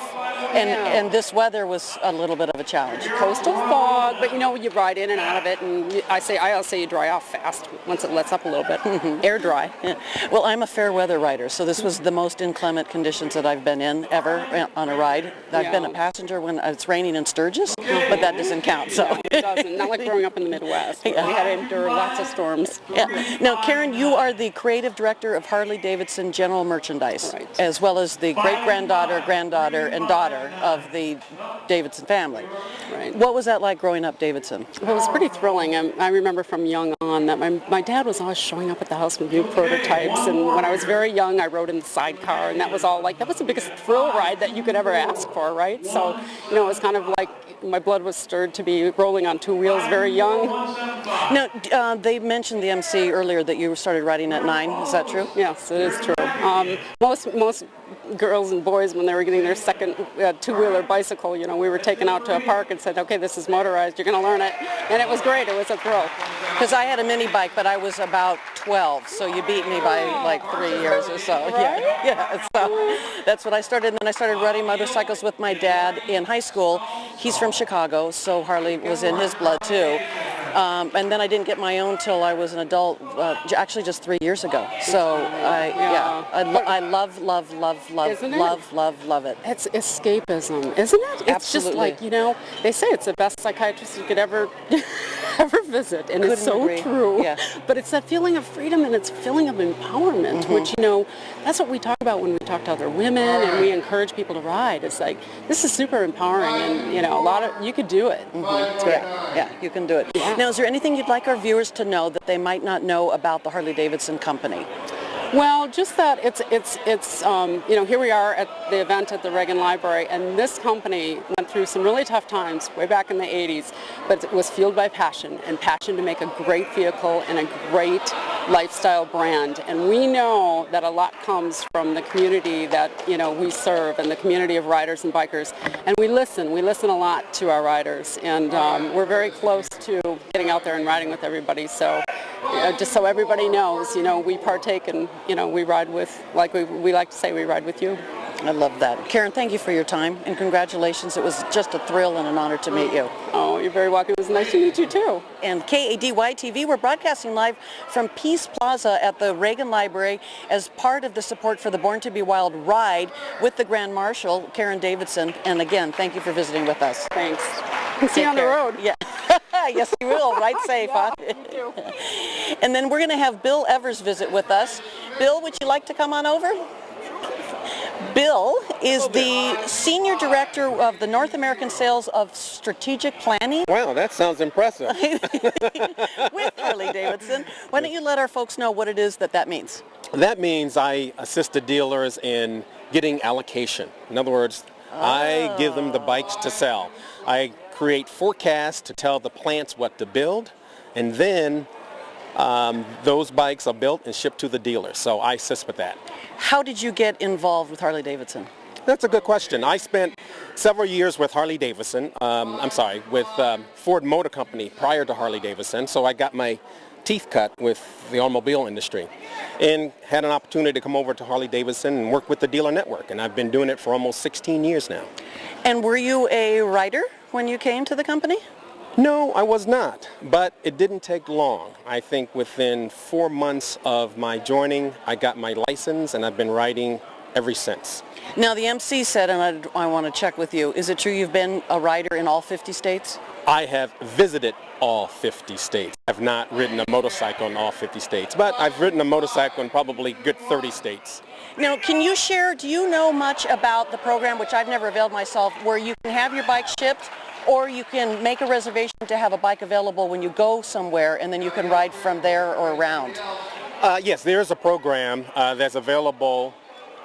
And this weather was a little bit of a challenge. Coastal fog, but you know, you ride in and out of it, and I always say you dry off fast once it lets up a little bit. Air dry. Yeah. Well, I'm a fair weather rider, so this was the most inclement conditions that I've been in ever on a ride. I've been a passenger when it's raining in Sturgis, but that doesn't count. So No, it doesn't. Not like growing up in the Midwest. We had to endure lots of storms. Yeah. Now, Karen, you are the creative director of Harley-Davidson General Merchandise, as well as the great-granddaughter, granddaughter, and daughter of the Davidson family. Right. What was that like growing up Davidson? Well, it was pretty thrilling. I remember from young on that my dad was always showing up at the house with new prototypes, and when I was very young I rode in the sidecar, and that was the biggest thrill ride that you could ever ask for, right? So, you know, it was kind of like my blood was stirred to be rolling on two wheels very young. Now, they mentioned the MC earlier that you started riding at 9. Is that true? Yes, it is true. Most girls and boys, when they were getting their second two-wheeler bicycle, you know, we were taken out to a park and said, okay, this is motorized, you're going to learn it. And it was great. It was a thrill. Because I had a mini bike, but I was about 12, so you beat me by like 3 years or so. Yeah. So that's what I started. And then I started riding motorcycles with my dad in high school. He's from Chicago, so Harley was in his blood too. And then I didn't get my own till I was an adult, actually just 3 years ago. So I love it. It's escapism, isn't it? It's Absolutely. just like, you know, they say it's the best psychiatrist you could ever visit, and it's so true. Yeah. But it's that feeling of freedom and it's feeling of empowerment, which, you know, that's what we talk about when we talk to other women and we encourage people to ride. It's like, this is super empowering, and, you know, you could do it. It's great. Yeah, you can do it. Yeah. Now, is there anything you'd like our viewers to know that they might not know about the Harley-Davidson company? Well, just that it's you know, here we are at the event at the Reagan Library, and this company went through some really tough times way back in the 80s, but it was fueled by passion, and passion to make a great vehicle and a great lifestyle brand. And we know that a lot comes from the community that, you know, we serve, and the community of riders and bikers. And we listen a lot to our riders, and we're very close to getting out there and riding with everybody. So just so everybody knows, you know, we partake and, you know, we ride with, like we like to say, we ride with you. I love that. Karen, thank you for your time, and congratulations. It was just a thrill and an honor to meet you. Oh, you're very welcome. It was nice to meet you, too. And KADY-TV, we're broadcasting live from Peace Plaza at the Reagan Library as part of the support for the Born to Be Wild ride with the Grand Marshal, Karen Davidson. And again, thank you for visiting with us. Thanks. See you on the road. Yeah. Yes, you will. Ride safe, huh? You too. And then we're going to have Bill Evers visit with us. Bill, would you like to come on over? Bill is the Senior Director of the North American Sales of Strategic Planning. Wow, that sounds impressive. With Harley-Davidson. Why don't you let our folks know what it is that means? That means I assist the dealers in getting allocation. In other words, I give them the bikes to sell. I create forecasts to tell the plants what to build, and then those bikes are built and shipped to the dealers. So I assist with that. How did you get involved with Harley-Davidson? That's a good question. I spent several years with Harley-Davidson, with Ford Motor Company prior to Harley-Davidson, so I got my teeth cut with the automobile industry and had an opportunity to come over to Harley-Davidson and work with the dealer network, and I've been doing it for almost 16 years now. And were you a rider when you came to the company? No, I was not, but it didn't take long. I think within 4 months of my joining, I got my license, and I've been riding ever since. Now, the MC said, and I want to check with you, is it true you've been a rider in all 50 states? I have visited all 50 states. I've not ridden a motorcycle in all 50 states, but I've ridden a motorcycle in probably good 30 states. Now, can you share, do you know much about the program, which I've never availed myself, where you can have your bike shipped, or you can make a reservation to have a bike available when you go somewhere, and then you can ride from there or around? Yes, there is a program that's available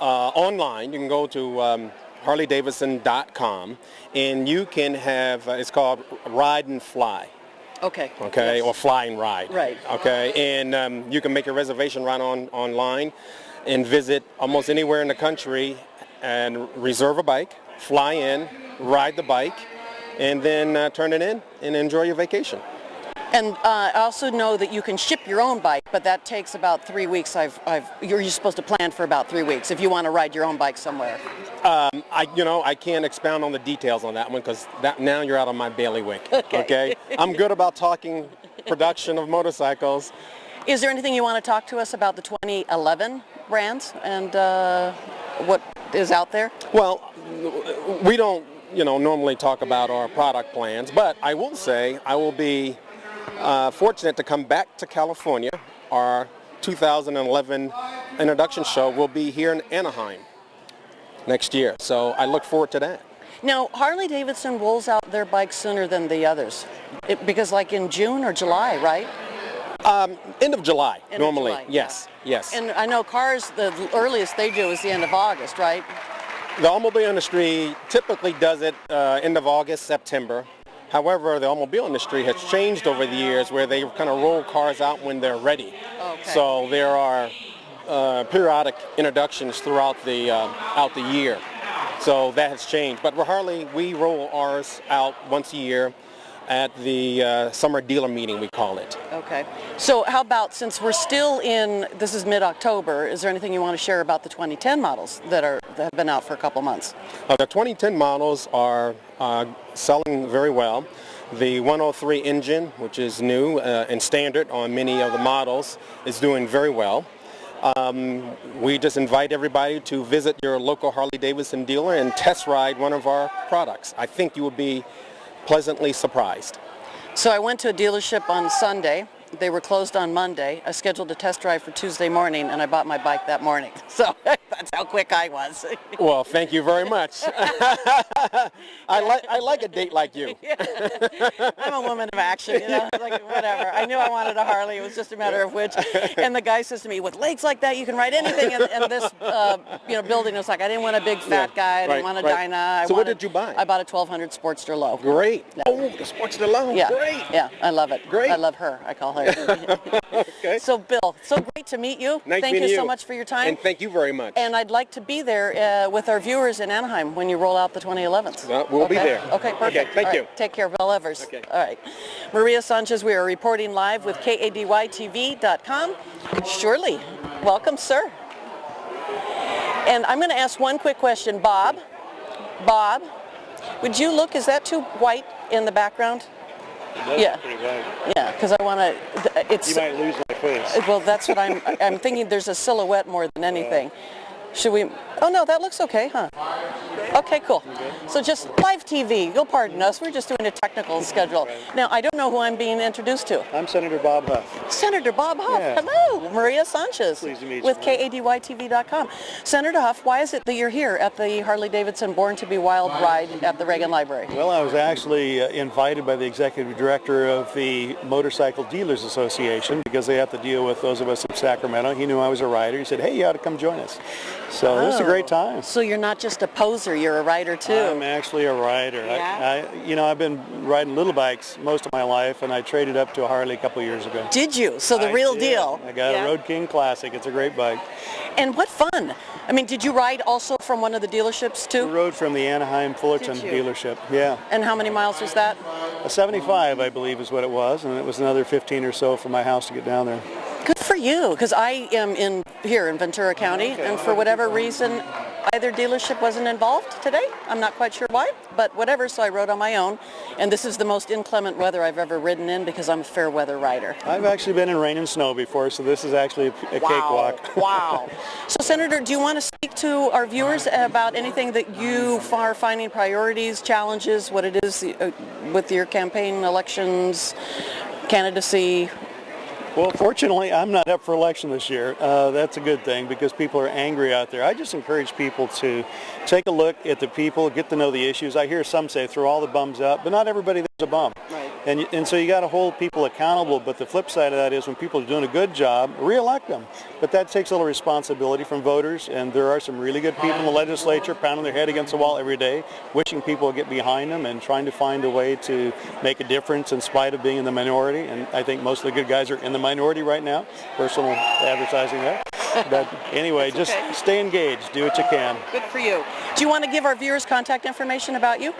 online. You can go to Harley-Davidson.com, and you can have, it's called Ride and Fly. Okay. Okay, Yes. or Fly and Ride. Right. Okay, and you can make a reservation right online and visit almost anywhere in the country and reserve a bike, fly in, ride the bike, and then turn it in and enjoy your vacation. And I also know that you can ship your own bike, but that takes about 3 weeks. You're supposed to plan for about 3 weeks if you want to ride your own bike somewhere. I can't expound on the details on that one because now you're out of my bailiwick. Okay. I'm good about talking production of motorcycles. Is there anything you want to talk to us about the 2011 brands and what is out there? Well, we don't, normally talk about our product plans, but I will say I will be fortunate to come back to California. Our 2011 introduction show will be here in Anaheim next year, so I look forward to that. Now, Harley-Davidson rolls out their bikes sooner than the others, because like in June or July, right? End of July, normally. July, yes, yeah. yes. And I know cars, the earliest they do is the end of August, right? The automobile industry typically does it end of August, September. However, the automobile industry has changed over the years where they kind of roll cars out when they're ready. Okay. So there are periodic introductions throughout out the year. So that has changed. But with Harley, we roll ours out once a year at the summer dealer meeting, we call it. Okay. So how about, since we're still this is mid-October, is there anything you want to share about the 2010 models that have been out for a couple months? The 2010 models are selling very well. The 103 engine, which is new and standard on many of the models, is doing very well. We just invite everybody to visit your local Harley-Davidson dealer and test ride one of our products. I think you will be pleasantly surprised. So I went to a dealership on Sunday. They were closed on Monday. I scheduled a test drive for Tuesday morning, and I bought my bike that morning. So that's how quick I was. Well, thank you very much. I like a date like you. Yeah. I'm a woman of action, like whatever. I knew I wanted a Harley. It was just a matter of which. And the guy says to me, with legs like that, you can ride anything. And this building was like, I didn't want a big fat guy. I didn't want a Dyna. So what did you buy? I bought a 1200 Sportster Low. Great. Yeah. Oh, the Sportster Low. Yeah. Great. Yeah, I love it. Great. I love her. I call her. Okay. So Bill, so great to meet you. Nice Thank meeting you so much for your time. And thank you very much. And I'd like to be there with our viewers in Anaheim when you roll out the 2011s. We'll be there. Okay, perfect. Okay, thank you. Right, take care, Bill Evers. Okay. All right. Maria Sanchez, we are reporting live with KADYTV.com. Surely. Welcome, sir. And I'm going to ask one quick question. Bob, would you look, is that too white in the background? Yeah. Pretty white. Yeah, because I want to, You might lose my face. well, that's what I'm thinking. There's a silhouette more than anything. Should we, oh no, that looks okay, huh? Okay, cool. So just live TV, you'll pardon us, we're just doing a technical schedule. Now, I don't know who I'm being introduced to. I'm Senator Bob Huff. Senator Bob Huff, Yeah. Hello, Maria Sanchez. Pleased to meet you. With KADYTV.com. Senator Huff, why is it that you're here at the Harley-Davidson Born to be Wild ride at the Reagan Library? Well, I was actually invited by the executive director of the Motorcycle Dealers Association because they have to deal with those of us in Sacramento. He knew I was a rider. He said, hey, you ought to come join us. So this is a great time. So you're not just a poser, you're a rider too. I'm actually a rider. Yeah? I've been riding little bikes most of my life, and I traded up to a Harley a couple years ago. Did you? So the real deal. I got a Road King Classic. It's a great bike. And what fun. I mean, did you ride also from one of the dealerships too? I rode from the Anaheim Fullerton dealership, yeah. And how many miles was that? A 75, I believe, is what it was, and it was another 15 or so from my house to get down there. Good for you, because I am here in Ventura County, and for whatever reason, either dealership wasn't involved today. I'm not quite sure why, but whatever, so I rode on my own. And this is the most inclement weather I've ever ridden in because I'm a fair weather rider. I've actually been in rain and snow before, so this is actually a cakewalk. Wow. So, Senator, do you want to speak to our viewers about anything that you are finding priorities, challenges, what it is with your campaign, elections, candidacy? Well, fortunately, I'm not up for election this year. That's a good thing because people are angry out there. I just encourage people to take a look at the people, get to know the issues. I hear some say throw all the bums up, but not everybody there's a bum. Right. And so you got to hold people accountable, but the flip side of that is when people are doing a good job, re-elect them. But that takes a little responsibility from voters, and there are some really good people in the legislature pounding their head against the wall every day, wishing people would get behind them and trying to find a way to make a difference in spite of being in the minority. And I think most of the good guys are in the minority right now. Personal advertising there. But anyway, just stay engaged, do what you can. Good for you. Do you want to give our viewers contact information about you?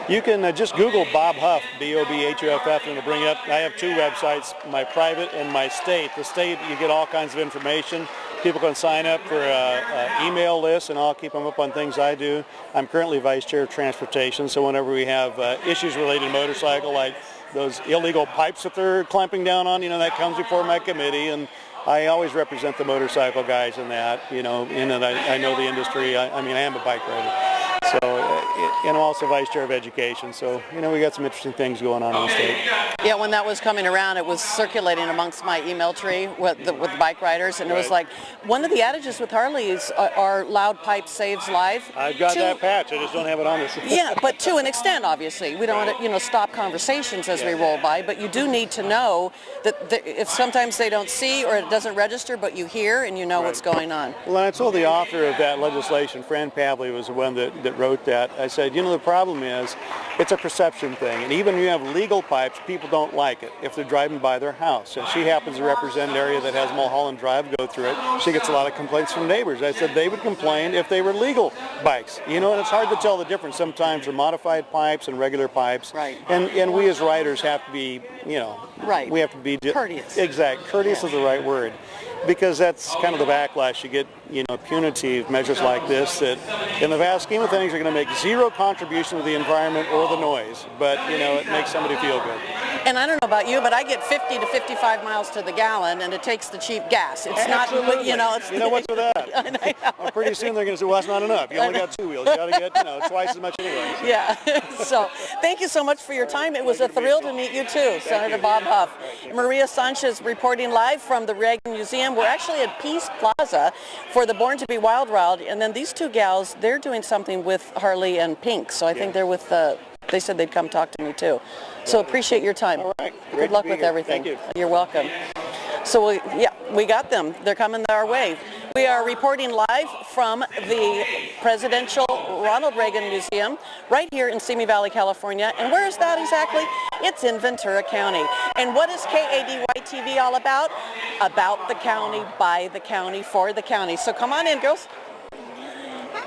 You can just Google Bob Huff, B-O-B-H-U-F-F, and it'll bring up, I have two websites, my private and my state. The state, you get all kinds of information. People can sign up for an email list, and I'll keep them up on things I do. I'm currently Vice Chair of Transportation, so whenever we have issues related to motorcycle, like those illegal pipes that they're clamping down on, that comes before my committee, and I always represent the motorcycle guys in that, in that I know the industry. I am a bike rider. So, and I'm also Vice Chair of Education. So, we got some interesting things going on in the state. Yeah, when that was coming around, it was circulating amongst my email tree with the bike riders, and it was like, one of the adages with Harleys are loud pipe saves life. I've got that patch, I just don't have it on this. Yeah, but to an extent, obviously. We don't want to, stop conversations as we roll by, but you do need to know that if sometimes they don't see or it doesn't register, but you hear and you know what's going on. Well, I told the author of that legislation, Fran Pavley was the one that wrote that. I said, the problem is it's a perception thing, and even when you have legal pipes, people don't like it if they're driving by their house. And she happens to represent an area that has Mulholland Drive go through it. She gets a lot of complaints from neighbors. I said they would complain if they were legal bikes, and it's hard to tell the difference. Sometimes they're modified pipes and regular pipes. Right. And we as riders have to be, right. We have to be courteous. Exactly. Courteous is the right word. Because that's kind of the backlash. You get, punitive measures like this that in the vast scheme of things are going to make zero contribution to the environment or the noise, but, it makes somebody feel good. And I don't know about you, but I get 50 to 55 miles to the gallon, and it takes the cheap gas. It's Absolutely. not, it's... what's with that? Well, pretty soon they're going to say, well, that's not enough. You only got two wheels. You got to get, twice as much anyway. So. Yeah. So thank you so much for your time. It was a thrill to meet you, too, Senator Bob Huff. Maria Sanchez reporting live from the Reagan Museum. We're actually at Peace Plaza for the Born to be Wild Ride, and then these two gals, they're doing something with Harley and Pink, so I think they're with they said they'd come talk to me too. So appreciate your time. All right. Good luck with everything. Thank you. You're welcome. So we got them. They're coming our way. We are reporting live from the Presidential Ronald Reagan Museum right here in Simi Valley, California. And where is that exactly? It's in Ventura County. And what is KADY-TV all about? About the county, by the county, for the county. So come on in, girls.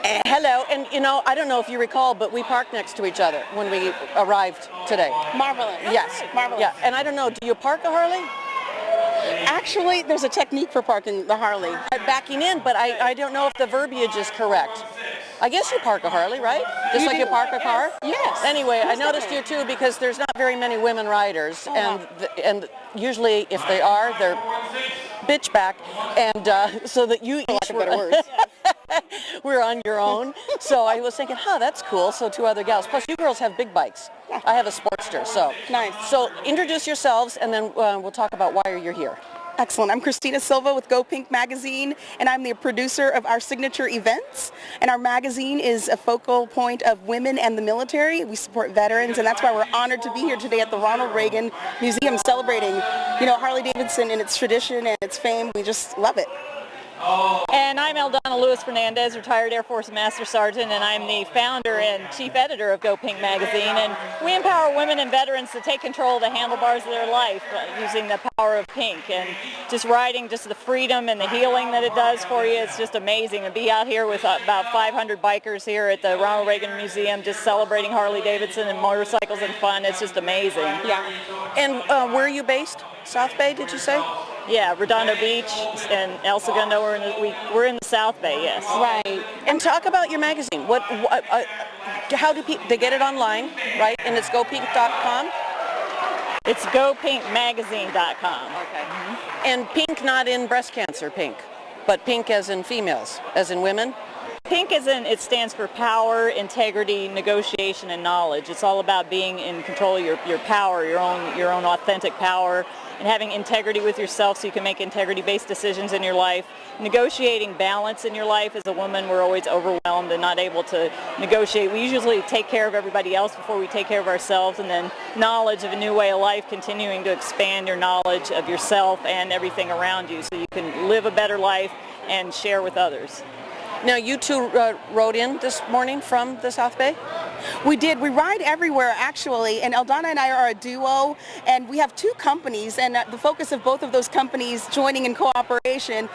Hello, and I don't know if you recall, but we parked next to each other when we arrived today. Marvelous. Yes. Marvelous. Yeah, and I don't know, do you park a Harley? Actually, there's a technique for parking the Harley. Backing in, but I don't know if the verbiage is correct. I guess you park a Harley, right? Just like you park a car? Yes. Anyway, I noticed you too because there's not very many women riders, and usually if they are, they're bitch back, and so that you each we're on your own. So I was thinking, that's cool. So two other gals. Plus, you girls have big bikes. I have a Sportster. So nice. So introduce yourselves, and then we'll talk about why you're here. Excellent. I'm Christina Silva with Go Pink Magazine, and I'm the producer of our signature events. And our magazine is a focal point of women and the military. We support veterans, and that's why we're honored to be here today at the Ronald Reagan Museum celebrating, Harley-Davidson and its tradition and its fame. We just love it. And I'm Eldana Lewis Fernandez, retired Air Force Master Sergeant, and I'm the founder and chief editor of Go Pink Magazine. And we empower women and veterans to take control of the handlebars of their life using the power of pink. And just riding, just the freedom and the healing that it does for you, it's just amazing. To be out here with about 500 bikers here at the Ronald Reagan Museum just celebrating Harley-Davidson and motorcycles and fun, it's just amazing. Yeah. And where are you based? South Bay, did you say? Yeah, Redondo Beach and El Segundo. We're in the South Bay, yes. Right. And talk about your magazine. How do people? They get it online, right? And it's gopink.com. It's gopinkmagazine.com. Okay. Mm-hmm. And pink, not in breast cancer pink, but pink as in females, as in women. Pink it stands for power, integrity, negotiation, and knowledge. It's all about being in control of your power, your own authentic power, and having integrity with yourself so you can make integrity-based decisions in your life. Negotiating balance in your life. As a woman, we're always overwhelmed and not able to negotiate. We usually take care of everybody else before we take care of ourselves, and then knowledge of a new way of life, continuing to expand your knowledge of yourself and everything around you so you can live a better life and share with others. Now, you two rode in this morning from the South Bay? We did. We ride everywhere, actually, and Eldana and I are a duo, and we have two companies, and the focus of both of those companies joining in cooperation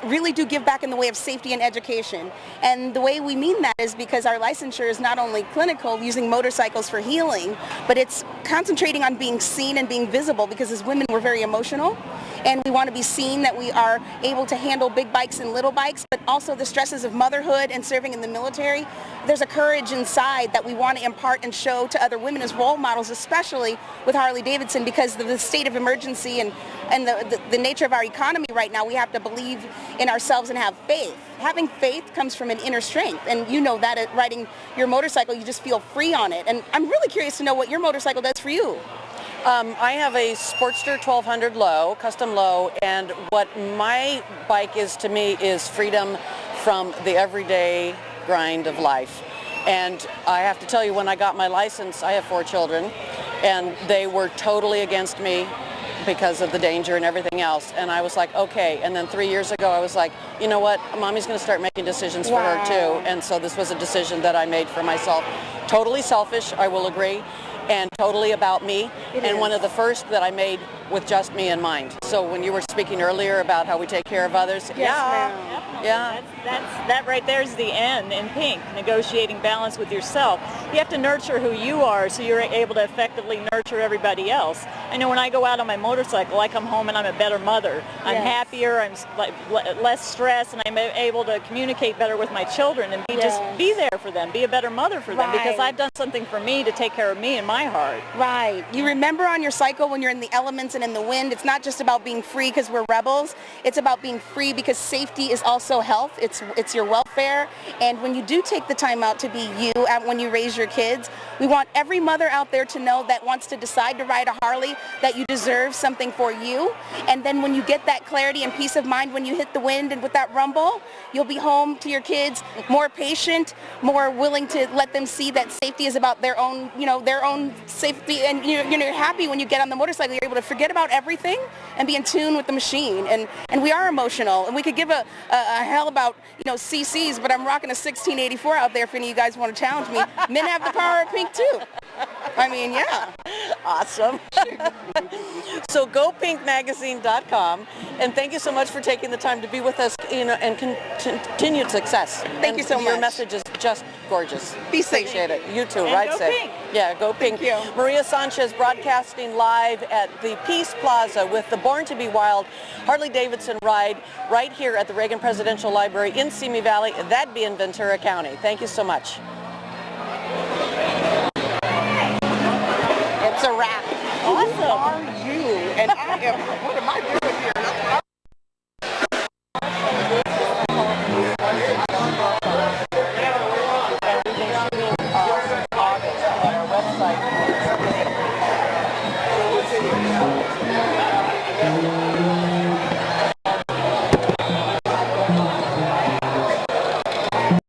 really do give back in the way of safety and education. And the way we mean that is because our licensure is not only clinical, using motorcycles for healing, but it's concentrating on being seen and being visible, because as women, we're very emotional, and we want to be seen that we are able to handle big bikes and little bikes, but also the stresses of motherhood and serving in the military. There's a courage inside that we want to impart and show to other women as role models, especially with Harley-Davidson, because of the state of emergency and the nature of our economy right now. We have to believe in ourselves and have faith. Having faith comes from an inner strength, and you know that at riding your motorcycle, you just feel free on it. And I'm really curious to know what your motorcycle does for you. I have a Sportster 1200 low, custom low, and what my bike is to me is freedom from the everyday grind of life. And I have to tell you, when I got my license, I have 4 children, and they were totally against me because of the danger and everything else. And I was like, okay. And then 3 years ago, I was like, you know what? Mommy's going to start making decisions for her too. And so this was a decision that I made for myself. Totally selfish, I will agree, and totally about me. And one of the first that I made with just me in mind. So when you were speaking earlier about how we take care of others, That right there is the N in Pink, negotiating balance with yourself. You have to nurture who you are so you're able to effectively nurture everybody else. I know when I go out on my motorcycle, I come home and I'm a better mother. I'm happier, I'm less stressed, and I'm able to communicate better with my children and just be there for them, be a better mother for them, because I've done something for me to take care of me and my heart. Right. You remember on your cycle when you're in the elements and in the wind, it's not just about being free because we're rebels. It's about being free because safety is also health. It's your welfare. And when you do take the time out to be you when you raise your kids, we want every mother out there to know that wants to decide to ride a Harley, that you deserve something for you. And then when you get that clarity and peace of mind when you hit the wind and with that rumble, you'll be home to your kids more patient, more willing to let them see that safety is about their own, their own safety. And you're happy when you get on the motorcycle. You're able to forget about everything and be in tune with the machine. And we are emotional, and we could give a hell about CCs, but I'm rocking a 1684 out there if any of you guys want to challenge me. Men have the power of Pink too. I mean, yeah. Awesome. So gopinkmagazine.com, and thank you so much for taking the time to be with us, and continued success. Thank you so much. Your message is just gorgeous. Be safe. Appreciate it. You too. And Ride go safe. Pink. Yeah, go Pink. Thank you. Maria Sanchez broadcasting live at the Peace Plaza with the Born to Be Wild Harley-Davidson ride right here at the Reagan Presidential Library in Simi Valley. That'd be in Ventura County. Thank you so much. It's a wrap. Awesome. Who are you? And I am, what am I doing?